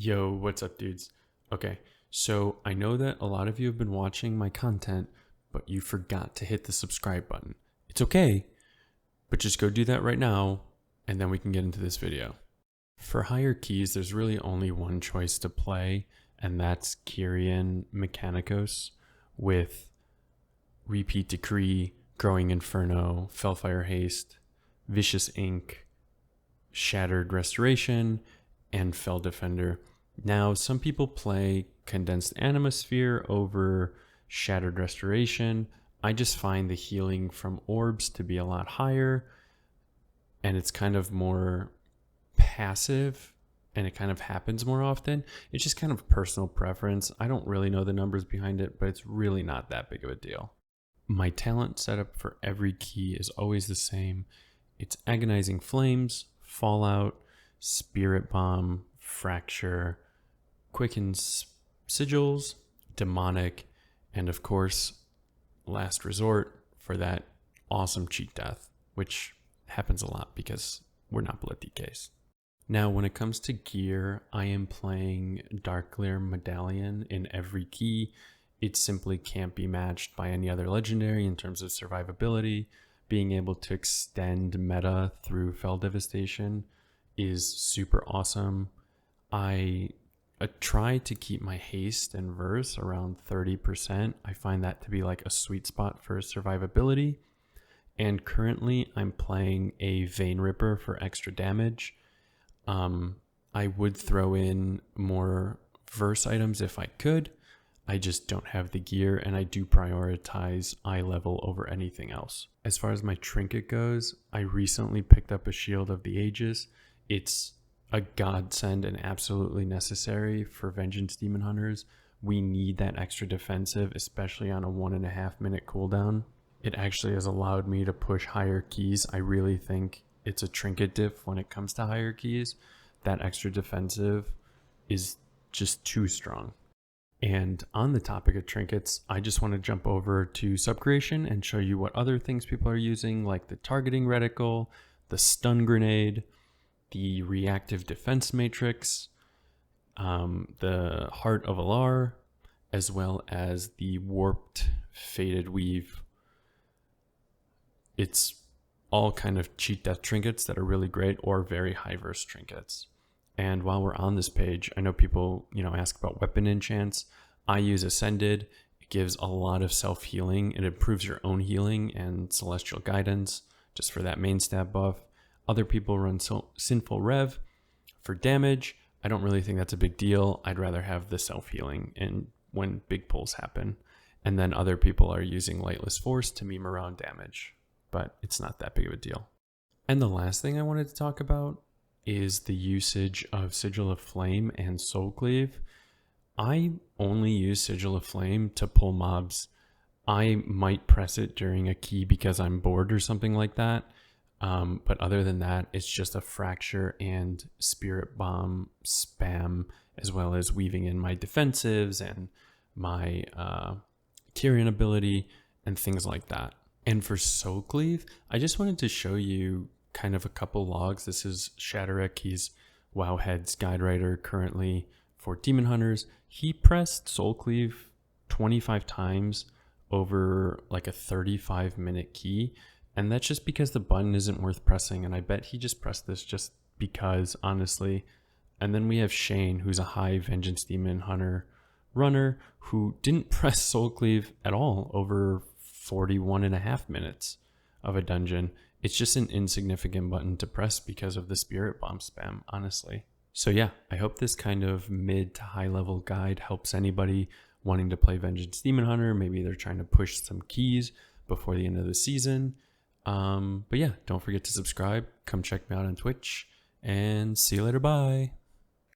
Yo, what's up, dudes? Okay, so I know that a lot of you have been watching my content, but you forgot to hit the subscribe button. It's okay, but just go do that right now, and then we can get into this video. For higher keys, there's really only one choice to play, and that's Kyrian Mechanicos with Repeat Decree, Growing Inferno, Fellfire Haste, Vicious Ink, Shattered Restoration, and Fell Defender. Now, some people play Condensed Animosphere over Shattered Restoration. I just find the healing from orbs to be a lot higher, and it's kind of more passive, and it kind of happens more often. It's just kind of personal preference. I don't really know the numbers behind it, but it's really not that big of a deal. My talent setup for every key is always the same. It's Agonizing Flames, Fallout, Spirit Bomb, Fracture, Quickens Sigils, Demonic, and of course, Last Resort for that awesome cheat death, which happens a lot because we're not Blood DKs. Now, when it comes to gear, I am playing Darkglare Medallion in every key. It simply can't be matched by any other legendary in terms of survivability. Being able to extend meta through Fell Devastation is super awesome. I try to keep my haste and verse around 30%. I find that to be like a sweet spot for survivability. And currently I'm playing a Vein Ripper for extra damage. I would throw in more verse items if I could. I just don't have the gear, and I do prioritize eye level over anything else. As far as my trinket goes, I recently picked up a Shield of the Ages. It's a godsend and absolutely necessary for Vengeance Demon Hunters. We need that extra defensive, especially on a 1.5 minute cooldown. It actually has allowed me to push higher keys. I really think it's a trinket diff when it comes to higher keys. That extra defensive is just too strong. And on the topic of trinkets, I just want to jump over to Subcreation and show you what other things people are using, like the Targeting Reticle, the Stun Grenade, the Reactive Defense Matrix, the Heart of Alar, as well as the Warped Faded Weave. It's all kind of cheat death trinkets that are really great, or very high verse trinkets. And while we're on this page, I know people, ask about weapon enchants. I use Ascended. It gives a lot of self-healing. It improves your own healing and celestial guidance just for that main stab buff. Other people run Sinful Rev for damage. I don't really think that's a big deal. I'd rather have the self-healing and when big pulls happen. And then other people are using Lightless Force to meme around damage, but it's not that big of a deal. And the last thing I wanted to talk about is the usage of Sigil of Flame and Soul Cleave. I only use Sigil of Flame to pull mobs. I might press it during a key because I'm bored or something like that. But other than that, it's just a Fracture and Spirit Bomb spam, as well as weaving in my defensives and my Kyrian ability and things like that. And for Soul Cleave, I just wanted to show you kind of a couple logs. This is Shatterek. He's Wowhead's guide writer currently for Demon Hunters. He pressed Soul Cleave 25 times over like a 35-minute key, and that's just because the button isn't worth pressing, and I bet he just pressed this just because, honestly. And then we have Shane, who's a high Vengeance Demon Hunter runner who didn't press Soul Cleave at all over 41.5 minutes of a dungeon. It's just an insignificant button to press because of the Spirit Bomb spam, honestly. So yeah, I hope this kind of mid to high level guide helps anybody wanting to play Vengeance Demon Hunter. Maybe they're trying to push some keys before the end of the season. But yeah, don't forget to subscribe. Come check me out on Twitch, and see you later. Bye.